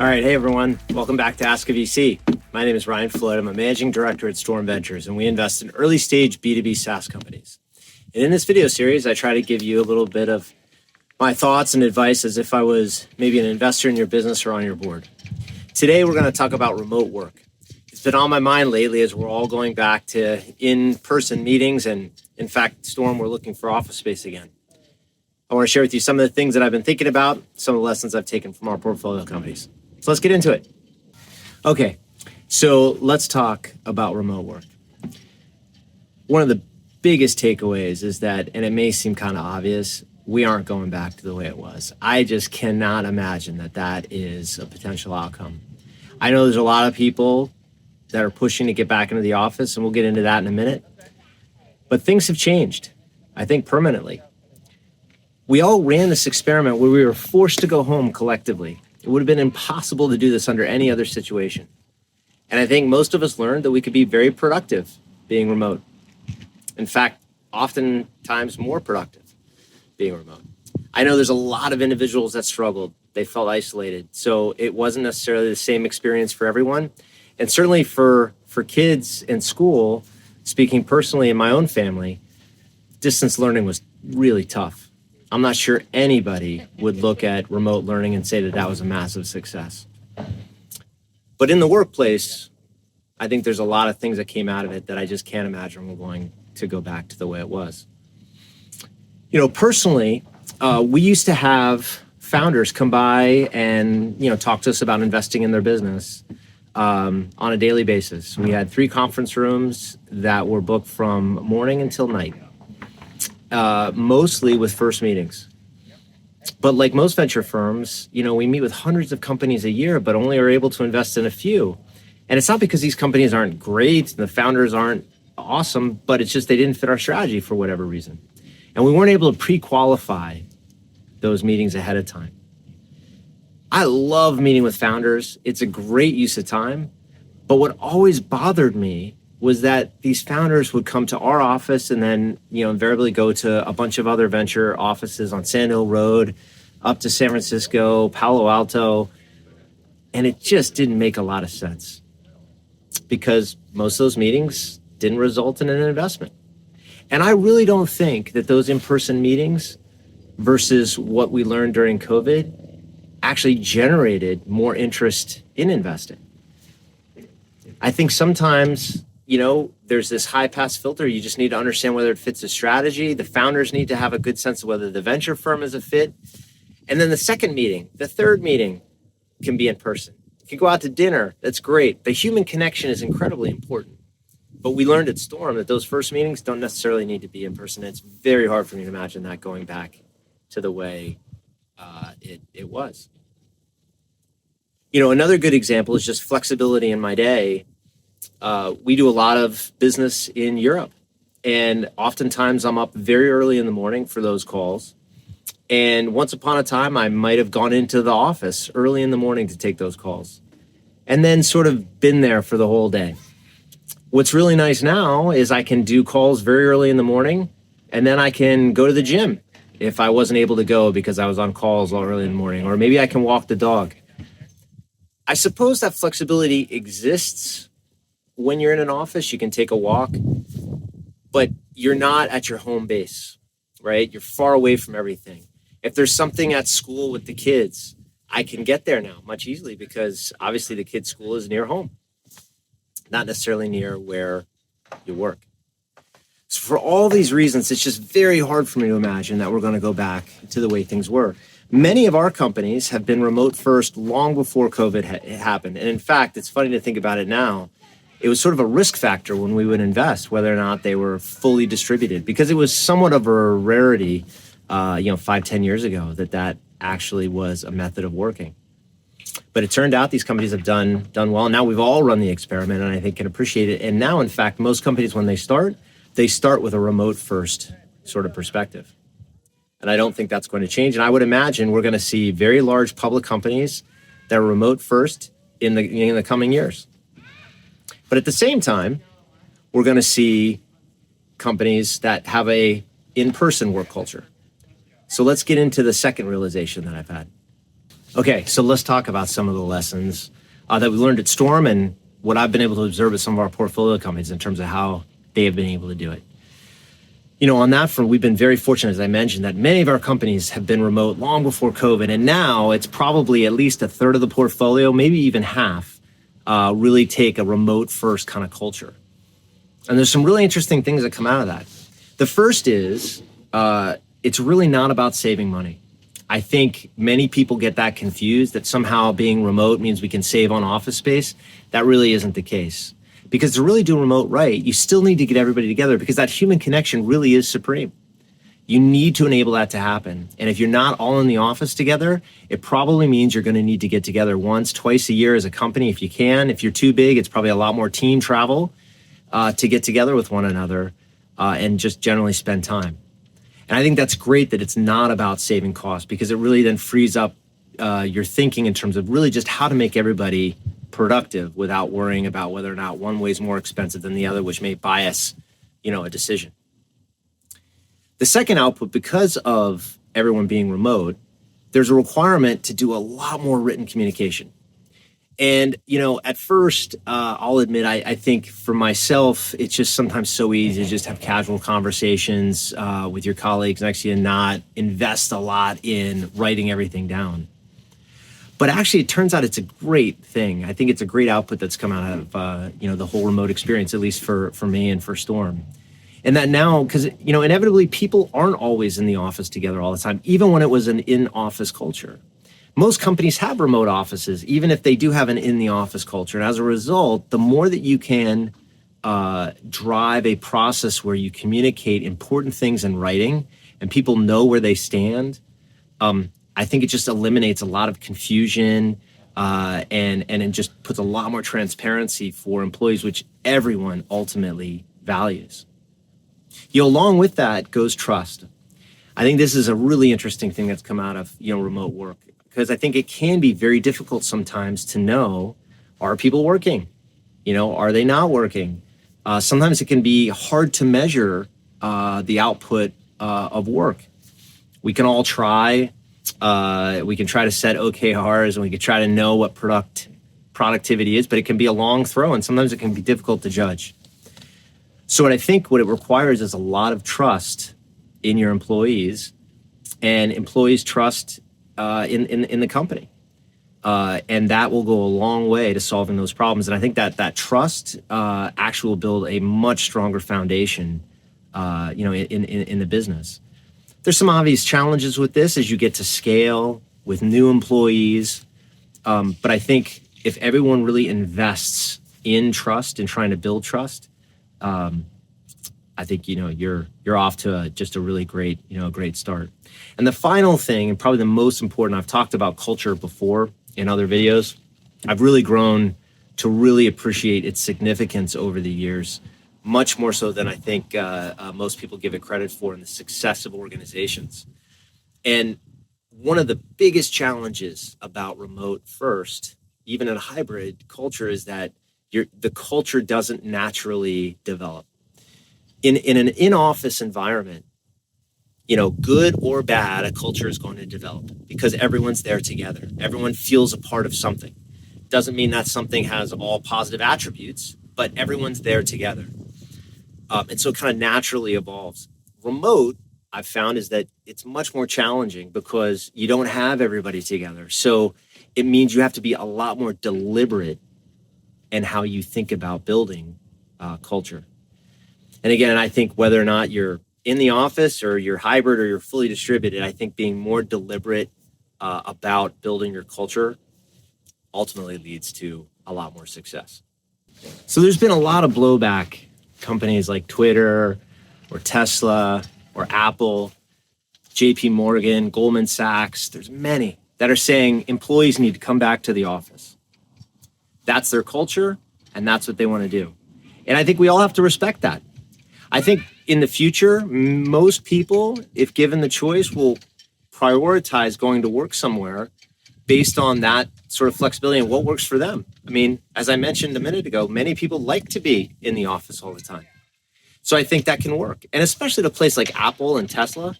All right, hey everyone, welcome back to AskAVC. My name is Ryan Floyd. I'm a managing director at Storm Ventures, and we invest in early stage B2B SaaS companies. And in this video series, I try to give you a little bit of my thoughts and advice as if I was maybe an investor in your business or on your board. Today, we're going to talk about remote work. It's been on my mind lately as we're all going back to in-person meetings, and in fact, Storm, we're looking for office space again. I want to share with you some of the things that I've been thinking about, some of the lessons I've taken from our portfolio companies. So let's get into it. Okay, so let's talk about remote work. One of the biggest takeaways is that, and it may seem kind of obvious, we aren't going back to the way it was. I just cannot imagine that that is a potential outcome. I know there's a lot of people that are pushing to get back into the office, and we'll get into that in a minute. But things have changed, I think, permanently. We all ran this experiment where we were forced to go home collectively. It would have been impossible to do this under any other situation. And I think most of us learned that we could be very productive being remote. In fact, oftentimes more productive being remote. I know there's a lot of individuals that struggled. They felt isolated. So it wasn't necessarily the same experience for everyone. And certainly for kids in school, speaking personally in my own family, distance learning was really tough. I'm not sure anybody would look at remote learning and say that that was a massive success. But in the workplace, I think there's a lot of things that came out of it that I just can't imagine we're going to go back to the way it was. You know, personally, we used to have founders come by and, talk to us about investing in their business on a daily basis. We had 3 conference rooms that were booked from morning until night. Mostly with first meetings. But like most venture firms, we meet with hundreds of companies a year, but only are able to invest in a few. And it's not because these companies aren't great, and the founders aren't awesome, but it's just they didn't fit our strategy for whatever reason. And we weren't able to pre-qualify those meetings ahead of time. I love meeting with founders. It's a great use of time. But what always bothered me was that these founders would come to our office and then, invariably go to a bunch of other venture offices on Sand Hill Road, up to San Francisco, Palo Alto. And it just didn't make a lot of sense because most of those meetings didn't result in an investment. And I really don't think that those in-person meetings versus what we learned during COVID actually generated more interest in investing. I think sometimes there's this high pass filter. You just need to understand whether it fits the strategy. The founders need to have a good sense of whether the venture firm is a fit. And then the second meeting, the third meeting can be in person. You can go out to dinner. That's great. The human connection is incredibly important. But we learned at Storm that those first meetings don't necessarily need to be in person. It's very hard for me to imagine that going back to the way it was. Another good example is just flexibility in my day. We do a lot of business in Europe, and oftentimes I'm up very early in the morning for those calls. And once upon a time, I might have gone into the office early in the morning to take those calls and then sort of been there for the whole day. What's really nice now is I can do calls very early in the morning, and then I can go to the gym if I wasn't able to go because I was on calls all early in the morning, or maybe I can walk the dog. I suppose that flexibility exists. When you're in an office, you can take a walk, but you're not at your home base, right? You're far away from everything. If there's something at school with the kids, I can get there now much easily because obviously the kids' school is near home, not necessarily near where you work. So for all these reasons, it's just very hard for me to imagine that we're going to go back to the way things were. Many of our companies have been remote first long before COVID happened. And in fact, it's funny to think about it now. It was sort of a risk factor when we would invest, whether or not they were fully distributed, because it was somewhat of a rarity, 5-10 years ago, that actually was a method of working. But it turned out these companies have done well. Now we've all run the experiment, and I think can appreciate it. And now, in fact, most companies, when they start with a remote first sort of perspective. And I don't think that's going to change. And I would imagine we're going to see very large public companies that are remote first in the coming years. But at the same time, we're going to see companies that have a in-person work culture. So let's get into the second realization that I've had. Okay, so let's talk about some of the lessons that we learned at Storm and what I've been able to observe at some of our portfolio companies in terms of how they have been able to do it. On that front, we've been very fortunate, as I mentioned, that many of our companies have been remote long before COVID, and now it's probably at least a third of the portfolio, maybe even half, really take a remote first kind of culture. And there's some really interesting things that come out of that. The first is it's really not about saving money. I think many people get that confused, that somehow being remote means we can save on office space. That really isn't the case. Because to really do remote right, you still need to get everybody together because that human connection really is supreme. You need to enable that to happen. And if you're not all in the office together, it probably means you're going to need to get together once, twice a year as a company if you can. If you're too big, it's probably a lot more team travel to get together with one another and just generally spend time. And I think that's great that it's not about saving costs because it really then frees up your thinking in terms of really just how to make everybody productive without worrying about whether or not one way is more expensive than the other, which may bias, a decision. The second output, because of everyone being remote, there's a requirement to do a lot more written communication. And, at first, I'll admit, I think for myself, it's just sometimes so easy to just have casual conversations with your colleagues next to you and not invest a lot in writing everything down. But actually, it turns out it's a great thing. I think it's a great output that's come out of, the whole remote experience, at least for me and for Storm. And that now, because, inevitably, people aren't always in the office together all the time, even when it was an in-office culture. Most companies have remote offices, even if they do have an in-the-office culture. And as a result, the more that you can drive a process where you communicate important things in writing and people know where they stand, I think it just eliminates a lot of confusion and it just puts a lot more transparency for employees, which everyone ultimately values. Along with that goes trust. I think this is a really interesting thing that's come out of remote work. Because I think it can be very difficult sometimes to know, are people working? Are they not working? Sometimes it can be hard to measure the output of work. We can all try. We can try to set OKRs and we can try to know what productivity is, but it can be a long throw and sometimes it can be difficult to judge. So what it requires is a lot of trust in your employees, and employees trust in the company. And that will go a long way to solving those problems. And I think that trust actually will build a much stronger foundation, in the business. There's some obvious challenges with this as you get to scale with new employees. But I think if everyone really invests in trust and trying to build trust, I think, you're off to just a really great, great start. And the final thing, and probably the most important, I've talked about culture before in other videos. I've really grown to really appreciate its significance over the years, much more so than I think most people give it credit for in the success of organizations. And one of the biggest challenges about remote first, even in a hybrid culture, is that the culture doesn't naturally develop. In an in-office environment, good or bad, a culture is going to develop because everyone's there together. Everyone feels a part of something. Doesn't mean that something has all positive attributes, but everyone's there together. And so it kind of naturally evolves. Remote, I've found, is that it's much more challenging because you don't have everybody together. So it means you have to be a lot more deliberate in how you think about building culture. And again, I think whether or not you're in the office or you're hybrid or you're fully distributed, I think being more deliberate about building your culture ultimately leads to a lot more success. So there's been a lot of blowback. Companies like Twitter or Tesla or Apple, JP Morgan, Goldman Sachs, there's many that are saying employees need to come back to the office. That's their culture and that's what they want to do. And I think we all have to respect that. I think in the future, most people, if given the choice, will prioritize going to work somewhere based on that sort of flexibility and what works for them. I mean, as I mentioned a minute ago, many people like to be in the office all the time. So I think that can work. And especially at a place like Apple and Tesla,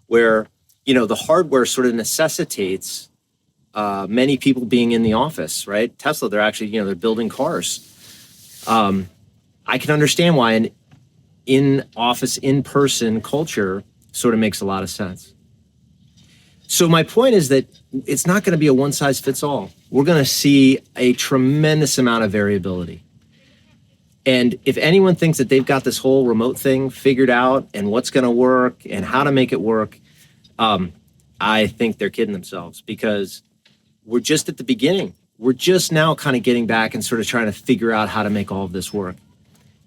where, the hardware sort of necessitates many people being in the office, right? Tesla, they're actually, they're building cars. I can understand why an in-office, in-person culture sort of makes a lot of sense. So my point is that it's not going to be a one-size-fits-all. We're going to see a tremendous amount of variability. And if anyone thinks that they've got this whole remote thing figured out and what's going to work and how to make it work, I think they're kidding themselves, because we're just at the beginning. We're just now kind of getting back and sort of trying to figure out how to make all of this work.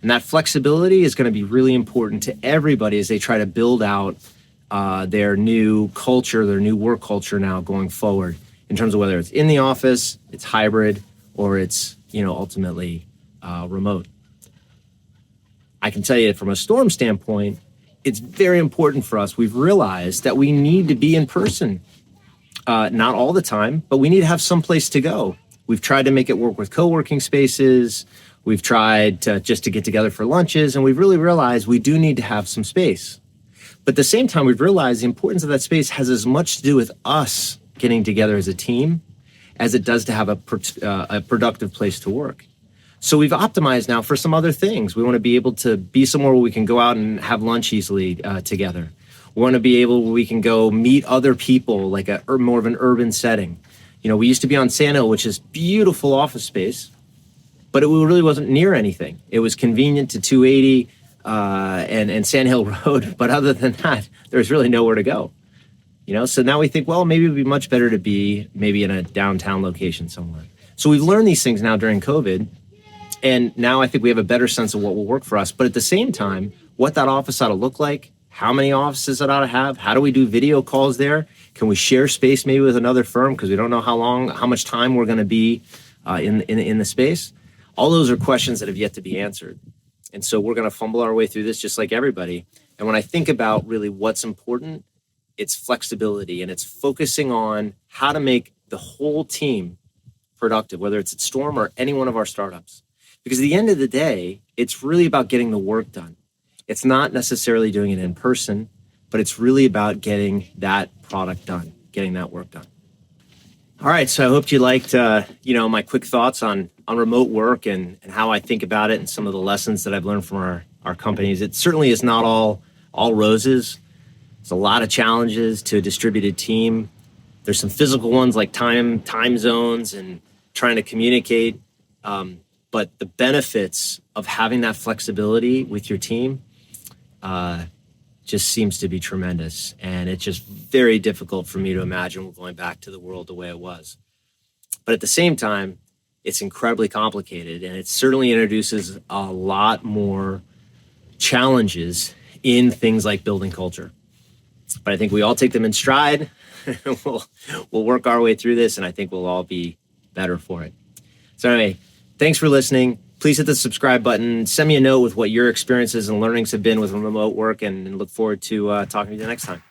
And that flexibility is going to be really important to everybody as they try to build out their new culture, their new work culture now going forward, in terms of whether it's in the office, it's hybrid, or it's, ultimately remote. I can tell you from a Storm standpoint, it's very important for us. We've realized that we need to be in person, not all the time, but we need to have some place to go. We've tried to make it work with co-working spaces. We've tried to get together for lunches, and we've really realized we do need to have some space. But at the same time, we've realized the importance of that space has as much to do with us getting together as a team as it does to have a productive place to work. So we've optimized now for some other things. We want to be able to be somewhere where we can go out and have lunch easily together. We want to be able where we can go meet other people, like more of an urban setting. We used to be on Sand Hill, which is beautiful office space, but it really wasn't near anything. It was convenient to 280 and Sand Hill Road, but other than that, there's really nowhere to go. So now we think, well, maybe it would be much better to be maybe in a downtown location somewhere. So we've learned these things now during COVID. And now I think we have a better sense of what will work for us. But at the same time, what that office ought to look like, how many offices it ought to have, how do we do video calls there? Can we share space maybe with another firm because we don't know how much time we're going to be in the space? All those are questions that have yet to be answered. And so we're going to fumble our way through this just like everybody. And when I think about really what's important, it's flexibility, and it's focusing on how to make the whole team productive, whether it's at Storm or any one of our startups. Because at the end of the day, it's really about getting the work done. It's not necessarily doing it in person, but it's really about getting that product done, getting that work done. All right, so I hope you liked, my quick thoughts on remote work and how I think about it and some of the lessons that I've learned from our companies. It certainly is not all roses. There's a lot of challenges to a distributed team. There's some physical ones like time zones and trying to communicate. But the benefits of having that flexibility with your team just seems to be tremendous. And it's just very difficult for me to imagine going back to the world the way it was. But at the same time, it's incredibly complicated, and it certainly introduces a lot more challenges in things like building culture. But I think we all take them in stride. We'll work our way through this, and I think we'll all be better for it. So anyway, thanks for listening. Please hit the subscribe button. Send me a note with what your experiences and learnings have been with remote work, and look forward to talking to you next time.